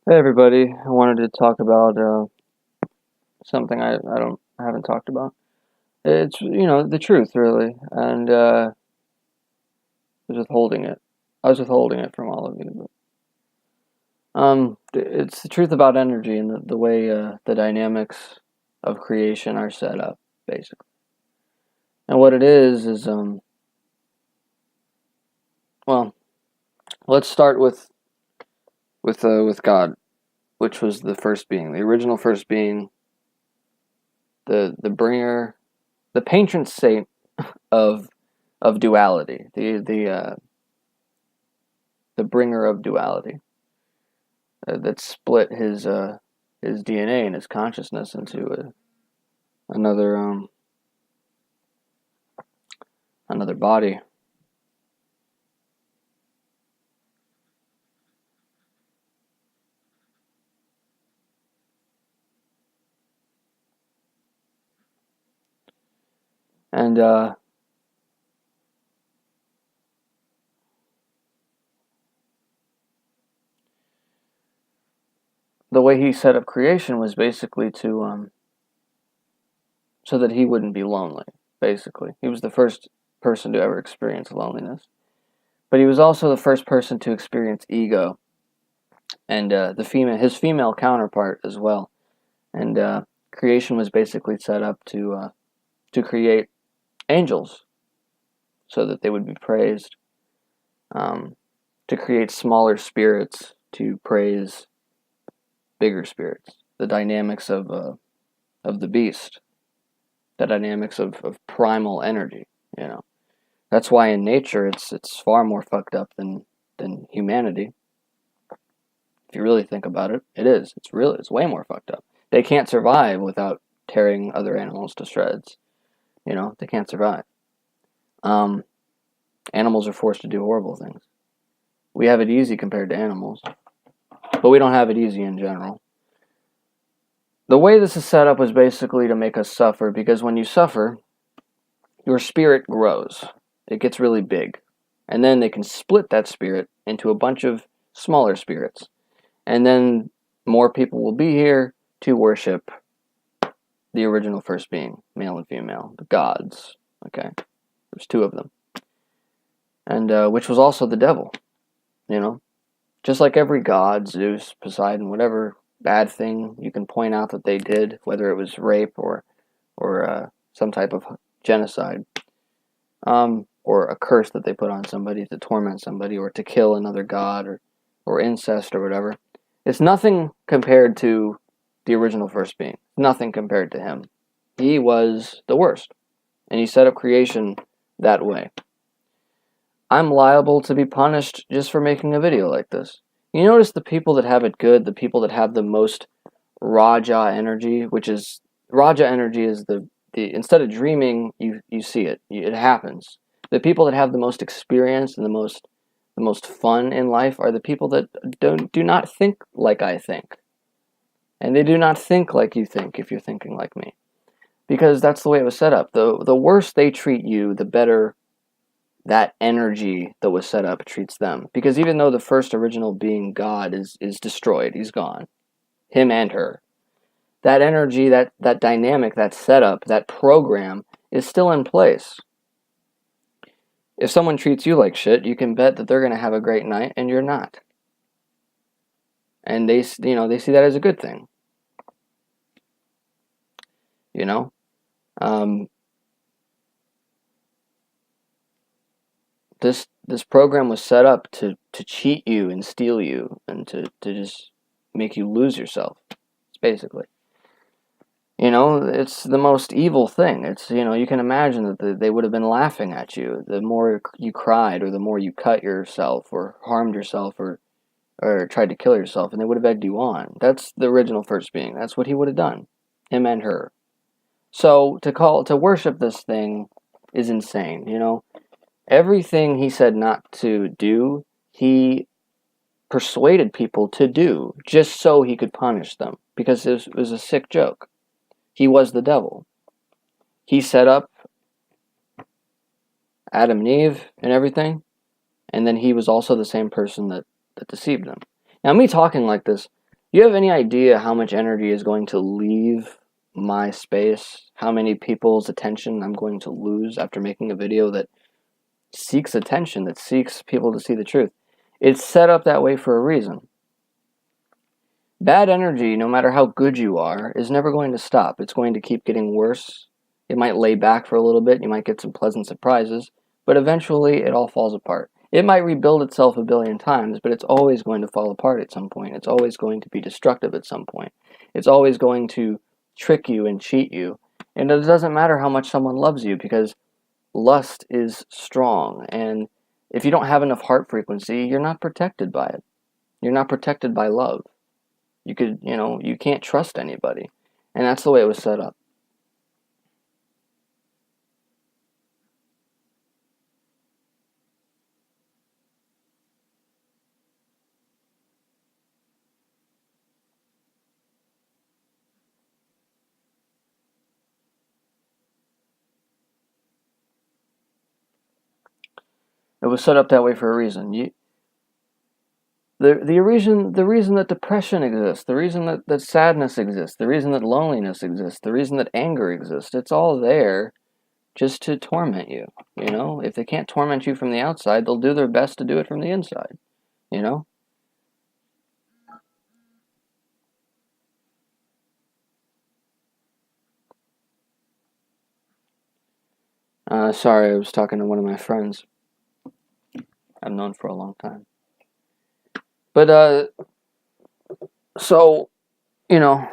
Hey everybody, I wanted to talk about something I haven't talked about. It's the truth really, and I was withholding it. I was withholding it from all of you. It's the truth about energy and the way the dynamics of creation are set up, basically. And what it is well, let's start with God, which was the first being, the original first being, the bringer, the patron saint of duality, the bringer of duality, that split his DNA and his consciousness into another body. And the way he set up creation was basically to so that he wouldn't be lonely. Basically, he was the first person to ever experience loneliness, but he was also the first person to experience ego and his female counterpart as well. And creation was basically set up to create angels so that they would be praised, to create smaller spirits to praise bigger spirits. The dynamics of the beast, the dynamics of primal energy. That's why in nature it's far more fucked up than humanity. If you really think about it, it is. It's way more fucked up. They can't survive without tearing other animals to shreds. They can't survive. Um, Animals are forced to do horrible things. We have it easy compared to animals, but we don't have it easy in general. The way this is set up was basically to make us suffer, because when you suffer, your spirit grows. It gets really big. And then they can split that spirit into a bunch of smaller spirits. And then more people will be here to worship the original first being, male and female, the gods. Okay? There's two of them. And which was also the devil, Just like every god, Zeus, Poseidon, whatever bad thing you can point out that they did, whether it was rape or some type of genocide, or a curse that they put on somebody to torment somebody or to kill another god, or incest or whatever. It's nothing compared to the original first being. Nothing compared to him. He was the worst, and he set up creation that way. I'm liable to be punished just for making a video like this. You notice the people that have it good, the people that have the most Raja energy, Raja energy is the instead of dreaming, you see it. It happens. The people that have the most experience and the most fun in life are the people that do not think like I think. And they do not think like you think if you're thinking like me. Because that's the way it was set up. The worse they treat you, the better that energy that was set up treats them. Because even though the first original being, God, is destroyed, he's gone. Him and her. That energy, that dynamic, that setup, that program is still in place. If someone treats you like shit, you can bet that they're going to have a great night and you're not. And they see that as a good thing. This program was set up to cheat you and steal you and to just make you lose yourself. It's basically. It's the most evil thing. It's, you can imagine that they would have been laughing at you the more you cried or the more you cut yourself or harmed yourself or tried to kill yourself, and they would have egged you on. That's the original first being. That's what he would have done. Him and her. So to worship this thing is insane, Everything he said not to do, he persuaded people to do just so he could punish them, because it was a sick joke. He was the devil. He set up Adam and Eve and everything, and then he was also the same person that deceived them. Now, me talking like this, You have any idea how much energy is going to leave my space? How many people's attention I'm going to lose after making a video that seeks attention, that seeks people to see the truth? It's set up that way for a reason. Bad energy, no matter how good you are, is never going to stop. It's going to keep getting worse. It might lay back for a little bit. You might get some pleasant surprises, but eventually it all falls apart. It might rebuild itself a billion times, but it's always going to fall apart at some point. It's always going to be destructive at some point. It's always going to trick you and cheat you. And it doesn't matter how much someone loves you, because lust is strong. And if you don't have enough heart frequency, you're not protected by it. You're not protected by love. You can't trust anybody. And that's the way it was set up. It was set up that way for a reason. The reason that depression exists, the reason that sadness exists, the reason that loneliness exists, the reason that anger exists, it's all there just to torment you. If they can't torment you from the outside, they'll do their best to do it from the inside. You know? Sorry, I was talking to one of my friends I've known for a long time. But, so, I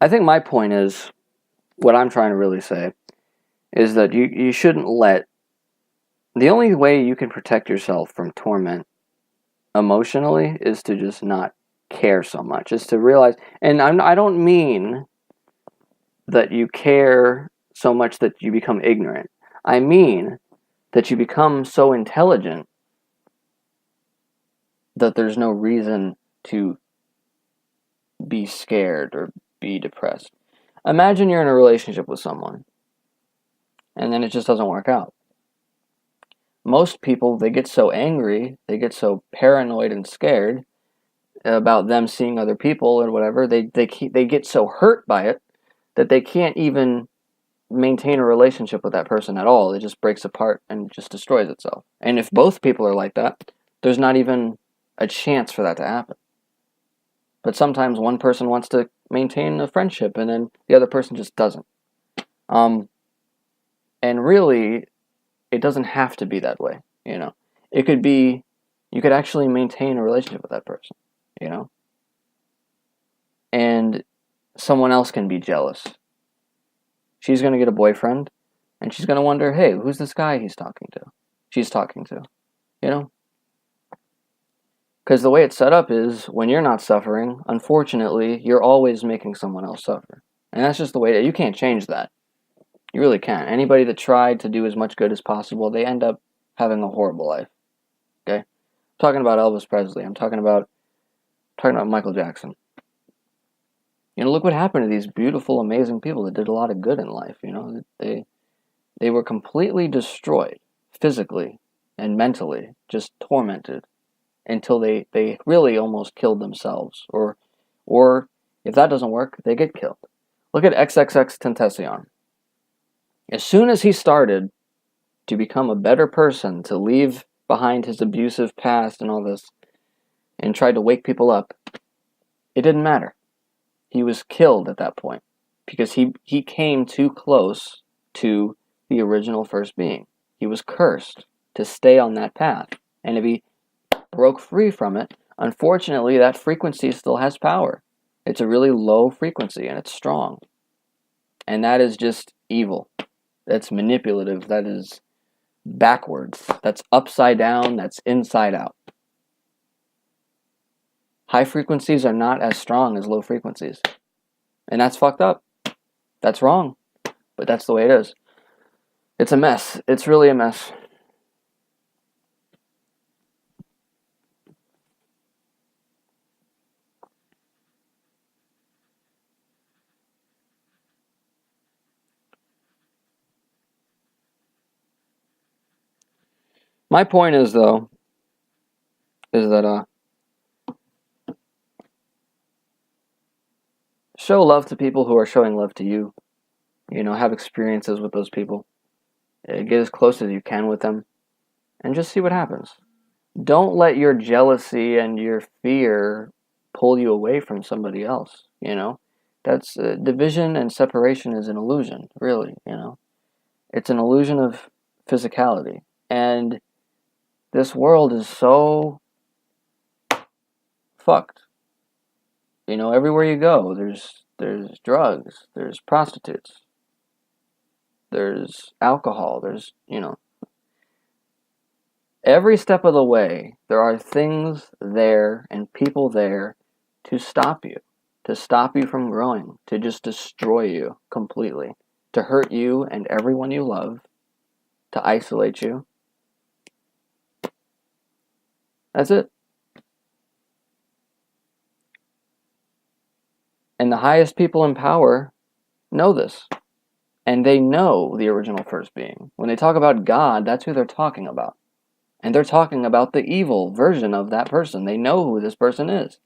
think my point is, what I'm trying to really say, is that you shouldn't let... The only way you can protect yourself from torment emotionally is to just not care so much, is to realize... And I don't mean that you care so much that you become ignorant. I mean that you become so intelligent that there's no reason to be scared or be depressed. Imagine you're in a relationship with someone, and then it just doesn't work out. Most people, they get so angry, they get so paranoid and scared about them seeing other people and whatever, they get so hurt by it that they can't even maintain a relationship with that person at all. It just breaks apart and just destroys itself. And if both people are like that, there's not even a chance for that to happen. But sometimes one person wants to maintain a friendship and then the other person just doesn't. And really, it doesn't have to be that way, It could be, you could actually maintain a relationship with that person, And someone else can be jealous. She's going to get a boyfriend, and she's going to wonder, hey, who's this guy she's talking to, Because the way it's set up is, when you're not suffering, unfortunately, you're always making someone else suffer. And that's just the way you can't change that. You really can't. Anybody that tried to do as much good as possible, they end up having a horrible life. Okay? I'm talking about Elvis Presley. I'm talking about Michael Jackson. Look what happened to these beautiful, amazing people that did a lot of good in life, They were completely destroyed, physically and mentally, just tormented, until they really almost killed themselves. Or if that doesn't work, they get killed. Look at XXXTentacion. As soon as he started to become a better person, to leave behind his abusive past and all this, and tried to wake people up, it didn't matter. He was killed at that point, because he came too close to the original first being. He was cursed to stay on that path. And if he broke free from it, unfortunately, that frequency still has power. It's a really low frequency, and it's strong. And that is just evil. That's manipulative. That is backwards. That's upside down. That's inside out. High frequencies are not as strong as low frequencies. And that's fucked up. That's wrong. But that's the way it is. It's a mess. It's really a mess. My point is, though, is that show love to people who are showing love to you. You know, have experiences with those people. Get as close as you can with them, and just see what happens. Don't let your jealousy and your fear pull you away from somebody else. You know, that's division and separation is an illusion. Really, you know, it's an illusion of physicality, and this world is so fucked. You know, everywhere you go, there's drugs, there's prostitutes, there's alcohol, there's, you know, every step of the way, there are things there and people there to stop you from growing, to just destroy you completely, to hurt you and everyone you love, to isolate you. That's it. And the highest people in power know this. And they know the original first being. When they talk about God, that's who they're talking about. And they're talking about the evil version of that person. They know who this person is.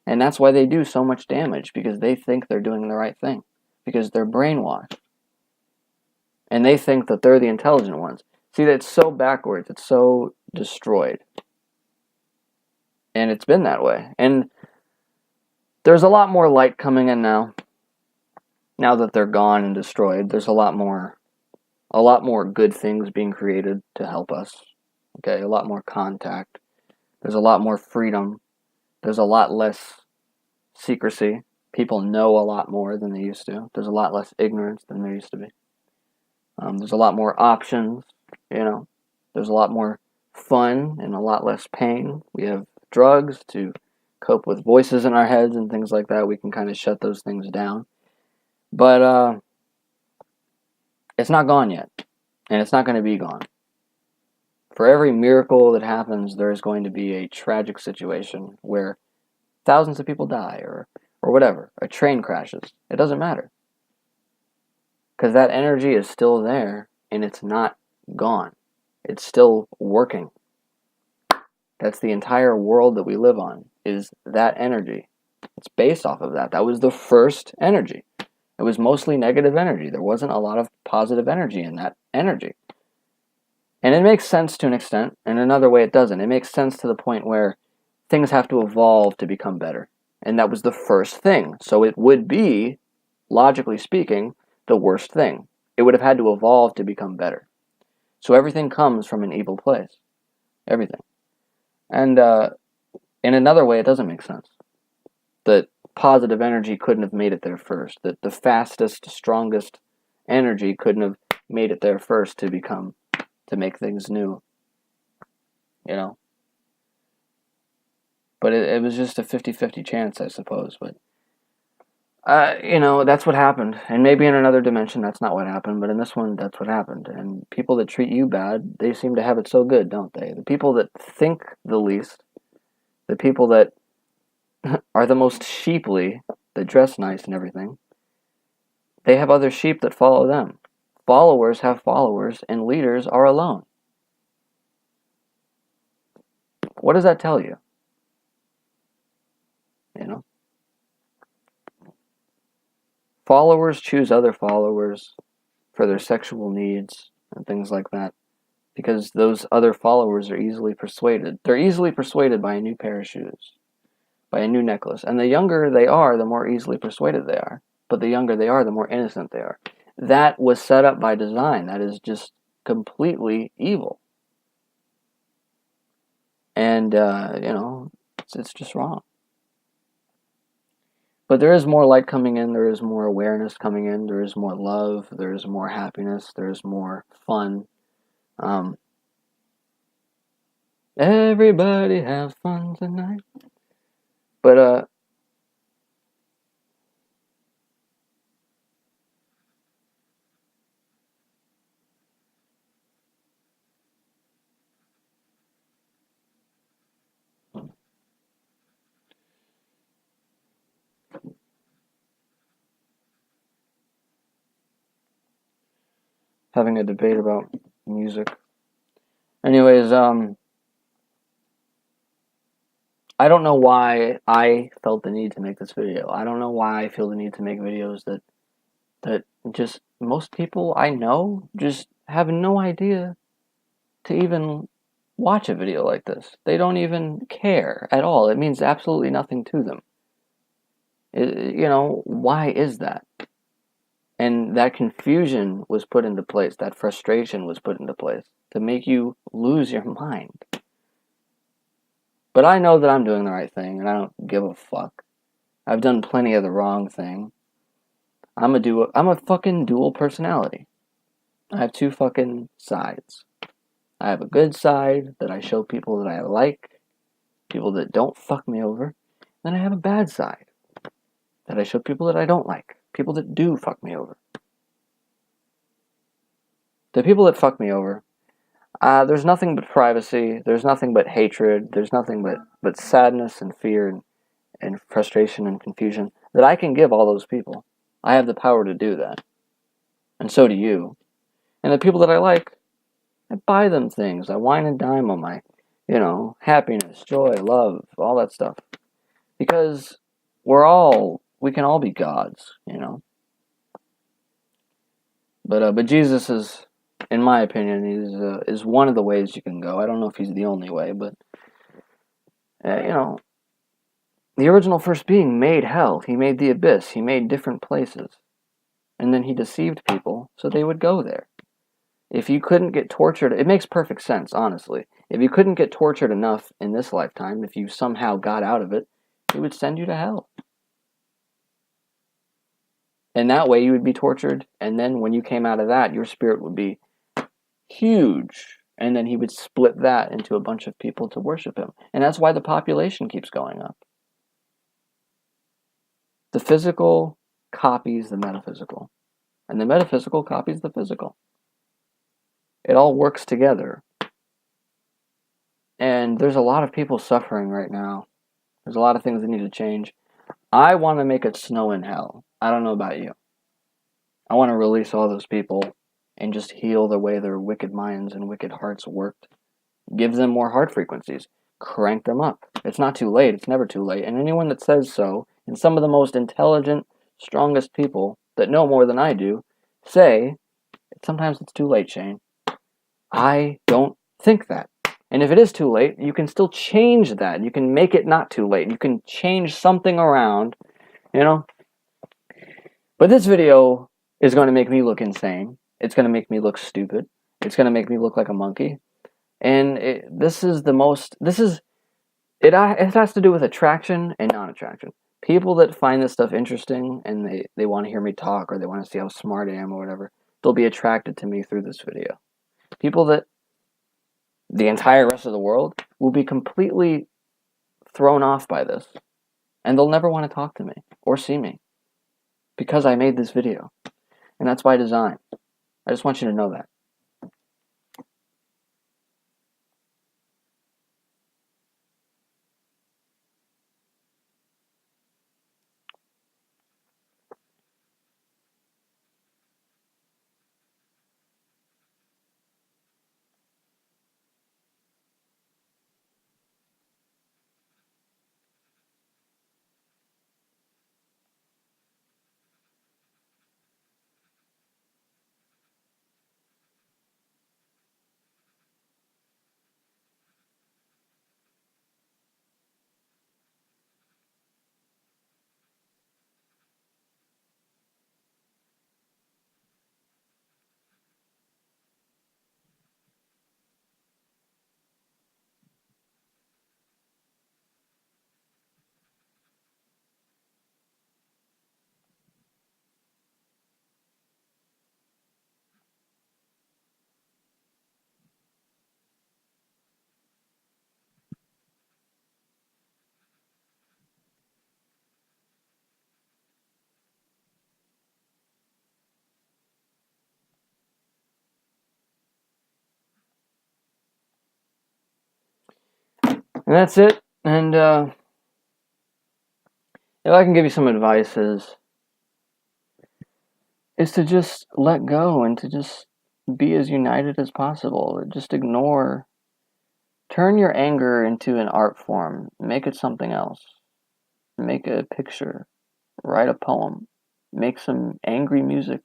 And that's why they do so much damage, because they think they're doing the right thing. Because they're brainwashed. And they think that they're the intelligent ones. See, that's so backwards. It's so destroyed. And it's been that way. And there's a lot more light coming in now. Now that they're gone and destroyed, there's a lot more good things being created to help us. Okay, a lot more contact. There's a lot more freedom. There's a lot less secrecy. People know a lot more than they used to. There's a lot less ignorance than there used to be. There's a lot more options, you know. There's a lot more fun and a lot less pain. We have drugs to cope with voices in our heads and things like that. We can kind of shut those things down. But it's not gone yet. And it's not going to be gone. For every miracle that happens, there is going to be a tragic situation where thousands of people die or whatever. A train crashes. It doesn't matter. Because that energy is still there and it's not gone. It's still working. That's the entire world that we live on, is that energy. It's based off of that. That was the first energy. It was mostly negative energy. There wasn't a lot of positive energy in that energy. And it makes sense to an extent, and another way it doesn't. It makes sense to the point where things have to evolve to become better. And that was the first thing. So it would be, logically speaking, the worst thing. It would have had to evolve to become better. So everything comes from an evil place. Everything. And in another way, it doesn't make sense. That positive energy couldn't have made it there first. That the fastest, strongest energy couldn't have made it there first to make things new. You know? But it was just a 50-50 chance, I suppose. But, you know, that's what happened. And maybe in another dimension, that's not what happened. But in this one, that's what happened. And people that treat you bad, they seem to have it so good, don't they? The people that think the least, the people that are the most sheeply, that dress nice and everything, they have other sheep that follow them. Followers have followers, and leaders are alone. What does that tell you? You know? Followers choose other followers for their sexual needs and things like that, because those other followers are easily persuaded. They're easily persuaded by a new pair of shoes, by a new necklace. And the younger they are, the more easily persuaded they are. But the younger they are, the more innocent they are. That was set up by design. That is just completely evil. And, you know, it's just wrong. But there is more light coming in. There is more awareness coming in. There is more love. There is more happiness. There is more fun. Everybody have fun tonight. But, having a debate about music. Anyways, I don't know why I felt the need to make this video. I don't know why I feel the need to make videos that just most people I know just have no idea to even watch a video like this. They don't even care at all. It means absolutely nothing to them. Why is that? And that confusion was put into place, that frustration was put into place to make you lose your mind. But I know that I'm doing the right thing, and I don't give a fuck. I've done plenty of the wrong thing. I'm a fucking dual personality. I have two fucking sides. I have a good side that I show people that I like, people that don't fuck me over. Then I have a bad side that I show people that I don't like, people that do fuck me over. The people that fuck me over, there's nothing but privacy, there's nothing but hatred, there's nothing but sadness and fear and frustration and confusion that I can give all those people. I have the power to do that. And so do you. And the people that I like, I buy them things. I wine and dime on my, happiness, joy, love, all that stuff. Because we can all be gods, But Jesus is, in my opinion, is one of the ways you can go. I don't know if he's the only way, but, the original first being made hell. He made the abyss. He made different places. And then he deceived people so they would go there. If you couldn't get tortured, it makes perfect sense, honestly. If you couldn't get tortured enough in this lifetime, if you somehow got out of it, he would send you to hell. And that way you would be tortured, and then when you came out of that, your spirit would be huge. And then he would split that into a bunch of people to worship him. And that's why the population keeps going up. The physical copies the metaphysical, and the metaphysical copies the physical. It all works together. And there's a lot of people suffering right now. There's a lot of things that need to change. I want to make it snow in hell. I don't know about you. I want to release all those people and just heal the way their wicked minds and wicked hearts worked. Give them more heart frequencies. Crank them up. It's not too late. It's never too late. And anyone that says so, and some of the most intelligent, strongest people that know more than I do, say, sometimes it's too late, Shane. I don't think that. And if it is too late, you can still change that. You can make it not too late. You can change something around, But this video is going to make me look insane. It's going to make me look stupid. It's going to make me look like a monkey. And it has to do with attraction and non-attraction. People that find this stuff interesting and they want to hear me talk, or they want to see how smart I am or whatever, they'll be attracted to me through this video. People that the entire rest of the world will be completely thrown off by this, and they'll never want to talk to me or see me because I made this video. And that's by design. I just want you to know that. And that's it. And if I can give you some advice is to just let go and to just be as united as possible. Just Turn your anger into an art form. Make it something else. Make a picture. Write a poem. Make some angry music.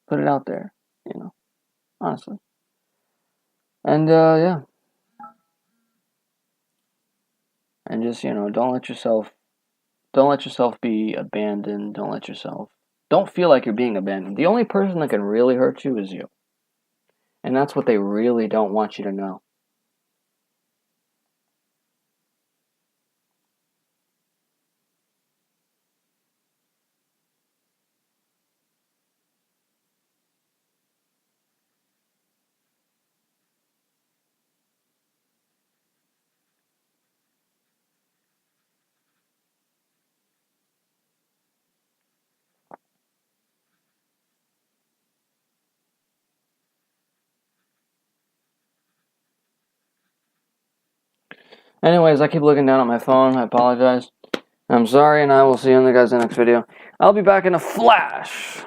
Put it out there, honestly. And, yeah. And just, don't let yourself be abandoned. Don't feel like you're being abandoned. The only person that can really hurt you is you. And that's what they really don't want you to know. Anyways, I keep looking down at my phone. I apologize. I'm sorry, and I will see you in the next video. I'll be back in a flash.